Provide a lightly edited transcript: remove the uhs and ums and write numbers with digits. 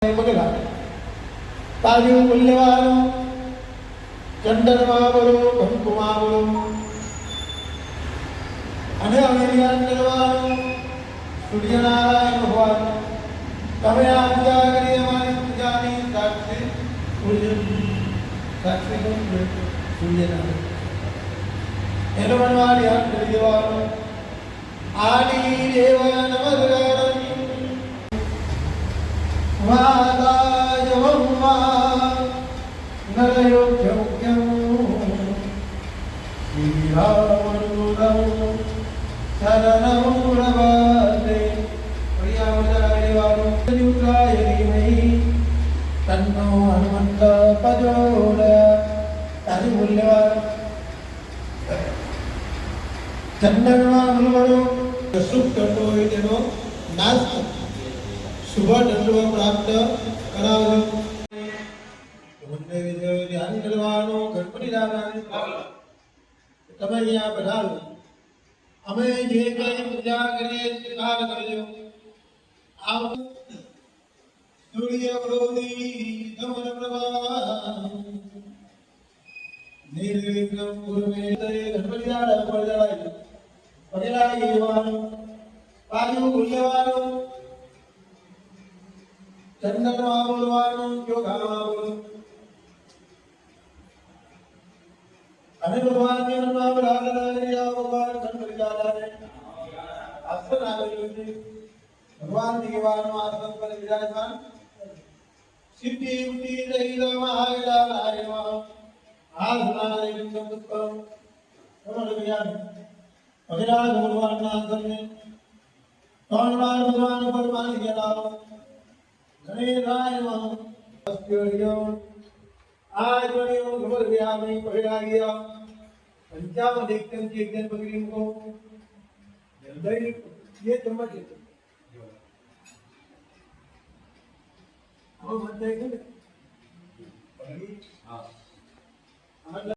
बघला ताजू मूल्यवान चंदनमावरो कंकुमावरो અને અનિર્યાન સૂર્યનારાયણ ભગવાન તમે આ પૂજા કરી અમારી પૂજાની સાક્ષી સૂર્યનારાયણ એનો મનવાડી હાથ કરી દેવાનો આદિ દેવ નમસ્કાર વાદાય વમ્મા નરયોગ્યમ શ્રીરામનુરમ શરણમ પ્રવતે પ્રિયાવદાયવારો યુદ્રાય ધીમહિ તન્નો હનુમંત પ્રચોદયાત તાજુ મૂલ્યવાન ચંદનમાં મૂલવડો શુભ દંડો હોય તેનો નાશ શુભ દંડો પ્રાપ્ત કરાવજો ધ્યાન કરવાનો ગણપતિ દાદાની તમે અહીંયા પધારો અમે જે કઈ પૂજા કરીએ સ્વીકાર કરજો આવ સૂર્ય પ્રભુની ધમન પ્રભા નિર્વિઘ્ન પૂર્વે ગણપતિ દાદા પર જવાય પગલા ગેવાનો બાજુ ભૂલવાનો ચંદનમાં બોલવાનું યોગામાં બોલો અને ભગવાનની નામ રાધા ભગવાન ગણપતિ દાદાને આસન આવેલું છે ભગવાન દેવાનો આસન પર વિરાજમાન સિદ્ધિ બુદ્ધિ રહિત મહાગણાય આસનાય સંપત્તમ તમારે જ્ઞાન અવિરાજ ભગવાનના આસનને ત્રણ વાર ભગવાન પર માની ગયા ગણેશાય નમઃ आज खबर गया मैं पकड़ा गया पंचावन देखते हैं एक दिन पकड़ी उनको जल्दी ये चम्मच है वो मत देखें हाँ